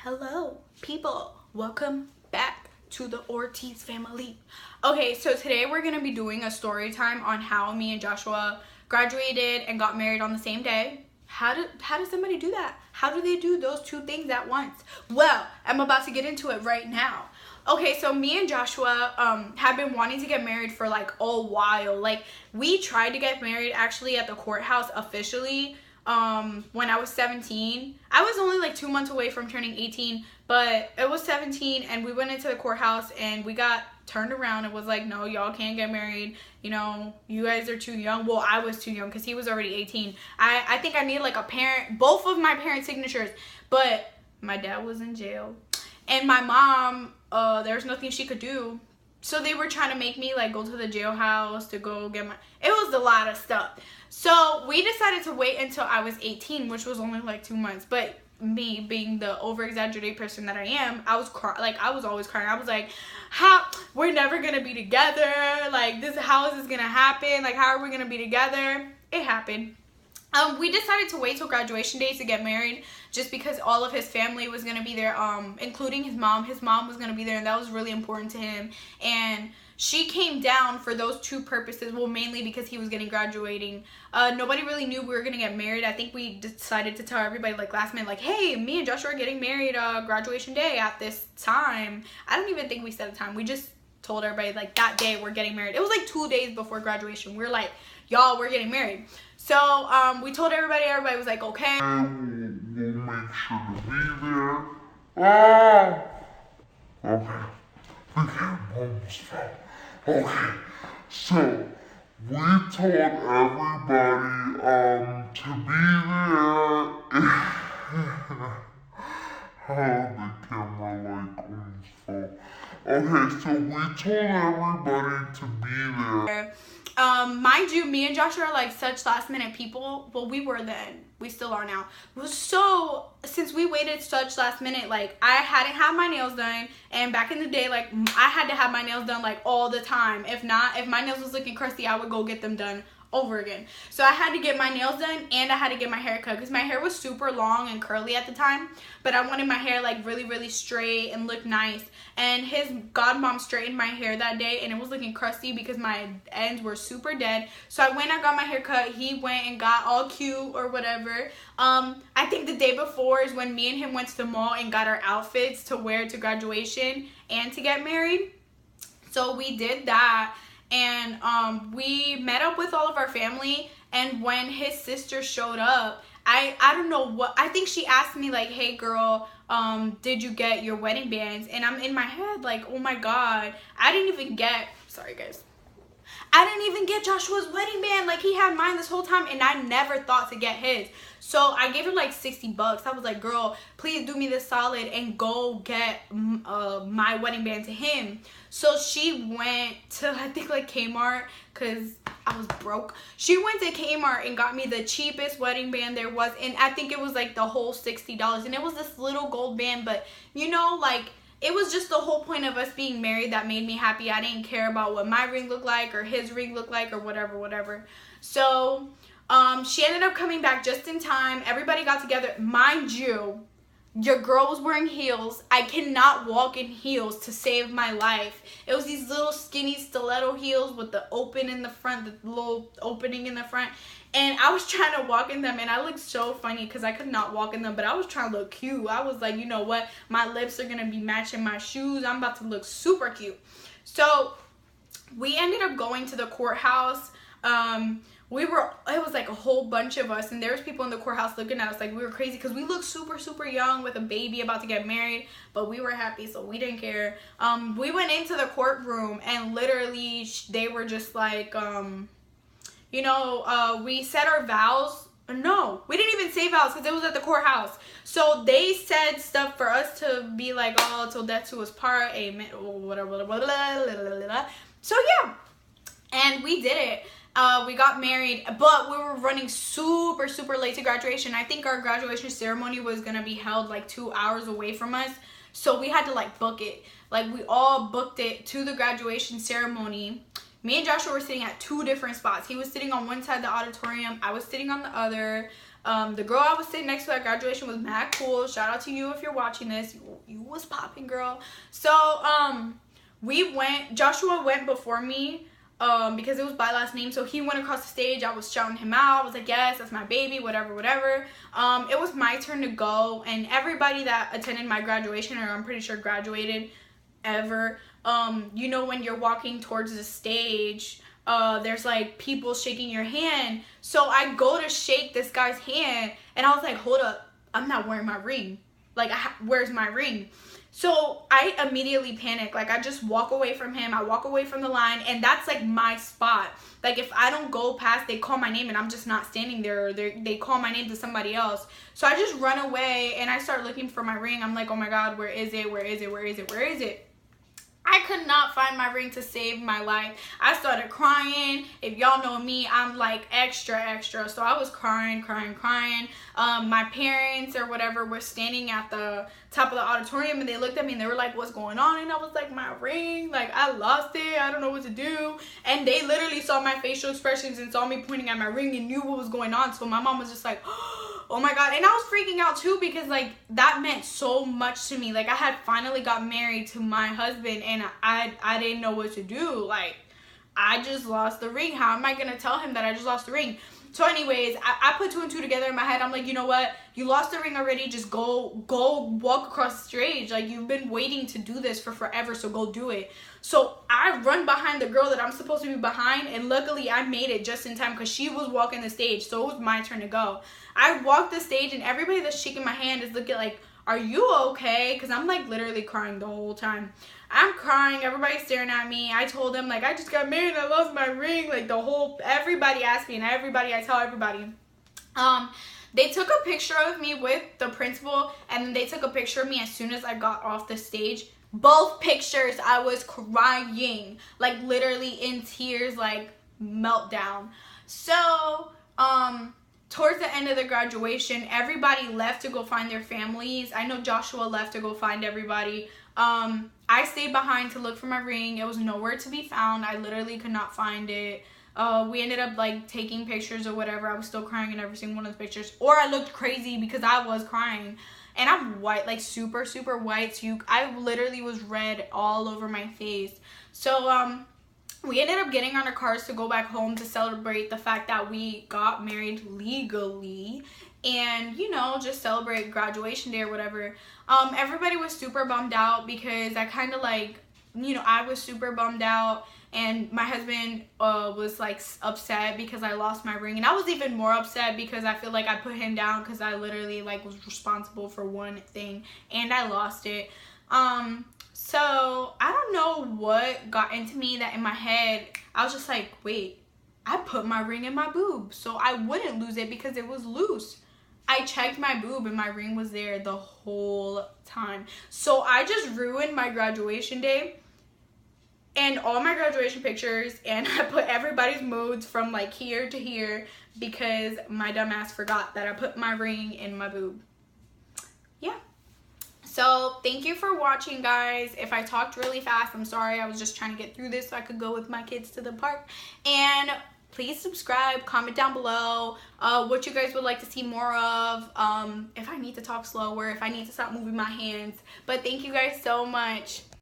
Hello, people. Welcome back to the Ortiz family. Okay, so today we're going to be doing a story time on how me and Joshua graduated and got married on the same day. How does somebody do that? How do they do those two things at once? Well, I'm about to get into it right now. Okay, so me and Joshua have been wanting to get married for like a while. Like, we tried to get married actually at the courthouse officially when I was 17. I was only like 2 months away from turning 18, but it was 17 and we went into the courthouse and we got turned around and was like, no, y'all can't get married. You know, you guys are too young. Well, I was too young because he was already 18. I think I needed like both of my parents' signatures, but my dad was in jail and my mom, there's nothing she could do. So they were trying to make me like go to the jailhouse to go get it was a lot of stuff. So we decided to wait until I was 18, which was only like 2 months. But me being the over-exaggerated person that I am, I was always crying. I was like, we're never gonna be together. Like, how is this gonna happen? Like, how are we gonna be together? It happened. We decided to wait till graduation day to get married just because all of his family was going to be there, including his mom. His mom was going to be there, and that was really important to him. And she came down for those two purposes. Well, mainly because he was graduating. Nobody really knew we were going to get married. I think we decided to tell everybody like last minute, like, hey, me and Joshua are getting married graduation day at this time. I don't even think we set a time. We just told everybody like that day we're getting married. It was like 2 days before graduation. We're like, y'all, we're getting married. So we told everybody. Everybody was like, okay. We'll make sure to be there. Oh! Okay. The camera almost fell. Okay. So, we told everybody to be there. Oh, the camera like almost fell. Okay, so we told everybody to be there. Mind you, me and Joshua are like such last minute people. Well, we were then. We still are now. So, since we waited such last minute, like, I hadn't had my nails done. And back in the day, like, I had to have my nails done, like, all the time. If not, if my nails was looking crusty, I would go get them done over again. So I had to get my nails done and I had to get my hair cut because my hair was super long and curly at the time, but I wanted my hair like really straight and look nice. And his godmom straightened my hair that day and it was looking crusty because my ends were super dead. So I went and got my hair cut. He went and got all cute or whatever. I think the day before is when me and him went to the mall and got our outfits to wear to graduation and to get married. So we did that. And we met up with all of our family, and when his sister showed up, I don't know what, I think she asked me like, hey girl, did you get your wedding bands? And I'm in my head like, oh my god, I didn't even get Joshua's wedding band. Like, he had mine this whole time and I never thought to get his. So I gave him like $60. I was like, girl, please do me this solid and go get my wedding band to him. So she went to, I think, like Kmart because I was broke. She went to Kmart and got me the cheapest wedding band there was. And I think it was like the whole $60. And it was this little gold band. But, you know, like, it was just the whole point of us being married that made me happy. I didn't care about what my ring looked like or his ring looked like or whatever. So she ended up coming back just in time. Everybody got together. Mind you, your girl was wearing heels. I cannot walk in heels to save my life. It was these little skinny stiletto heels with the open in the front, the little opening in the front. And I was trying to walk in them, and I looked so funny because I could not walk in them, but I was trying to look cute. I was like, you know what? My lips are going to be matching my shoes. I'm about to look super cute. So we ended up going to the courthouse. It was like a whole bunch of us, and there was people in the courthouse looking at us like we were crazy because we looked super young with a baby about to get married, but we were happy, so we didn't care. We went into the courtroom, and literally they were just like, we said our vows. No, we didn't even say vows because it was at the courthouse. So they said stuff for us to be like, oh, till death do us part, amen, whatever. So yeah, and we did it. We got married, but we were running super late to graduation. I think our graduation ceremony was gonna be held like 2 hours away from us, so we had to like book it. Like, we all booked it to the graduation ceremony. Me and Joshua were sitting at 2 different spots. He was sitting on one side of the auditorium. I was sitting on the other. The girl I was sitting next to at graduation was mad cool. Shout out to you if you're watching this. You was popping, girl. So Joshua went before me because it was by last name. So he went across the stage. I was shouting him out. I was like, yes, that's my baby, whatever. It was my turn to go, and everybody that attended my graduation, or I'm pretty sure graduated ever, you know, when you're walking towards the stage, there's like people shaking your hand. So I go to shake this guy's hand, and I was like, hold up, I'm not wearing my ring. Like, where's my ring? So I immediately panic. Like, I just walk away from him. I walk away from the line, and that's like my spot. Like, if I don't go past, they call my name and I'm just not standing there, or they call my name to somebody else. So I just run away and I start looking for my ring. I'm like, oh my God, where is it? Where is it? Where is it? Where is it? I could not find my ring to save my life. I started crying. If y'all know me, I'm like extra. So I was crying. My parents or whatever were standing at the top of the auditorium, and they looked at me and they were like, what's going on? And I was like, my ring, like, I lost it. I don't know what to do. And they literally saw my facial expressions and saw me pointing at my ring and knew what was going on. So my mom was just like, oh my God. And I was freaking out too, because like that meant so much to me. Like, I had finally got married to my husband, and I didn't know what to do. Like, I just lost the ring. How am I gonna tell him that I just lost the ring? So anyways, I put 2 and 2 together in my head. I'm like, you know what? You lost the ring already. Just go walk across the stage. Like, you've been waiting to do this for forever, so go do it. So I run behind the girl that I'm supposed to be behind, and luckily I made it just in time because she was walking the stage, so it was my turn to go. I walked the stage, and everybody that's shaking my hand is looking like, are you okay? Because I'm like literally crying the whole time. I'm crying. Everybody's staring at me. I told them, like, I just got married. I lost my ring. Like, everybody asked me, and I tell everybody. They took a picture of me with the principal, and then they took a picture of me as soon as I got off the stage. Both pictures, I was crying. Like, literally in tears, like, meltdown. So, towards the end of the graduation, everybody left to go find their families. I know Joshua left to go find everybody. I stayed behind to look for my ring. It was nowhere to be found. I literally could not find it. We ended up like taking pictures or whatever. I was still crying in every single one of the pictures. Or I looked crazy because I was crying. And I'm white, like super white. So I literally was red all over my face. So, we ended up getting on our cars to go back home to celebrate the fact that we got married legally, and, you know, just celebrate graduation day or whatever. Everybody was super bummed out because I kind of like, you know, I was super bummed out, and my husband was like upset because I lost my ring, and I was even more upset because I feel like I put him down because I literally like was responsible for one thing and I lost it. So I don't know what got into me that in my head, I was just like, wait, I put my ring in my boob so I wouldn't lose it because it was loose. I checked my boob and my ring was there the whole time. So I just ruined my graduation day and all my graduation pictures, and I put everybody's moods from like here to here because my dumb ass forgot that I put my ring in my boob. Yeah. So thank you for watching, guys. If I talked really fast, I'm sorry. I was just trying to get through this so I could go with my kids to the park. And please subscribe, comment down below what you guys would like to see more of, if I need to talk slower, if I need to stop moving my hands. But thank you guys so much.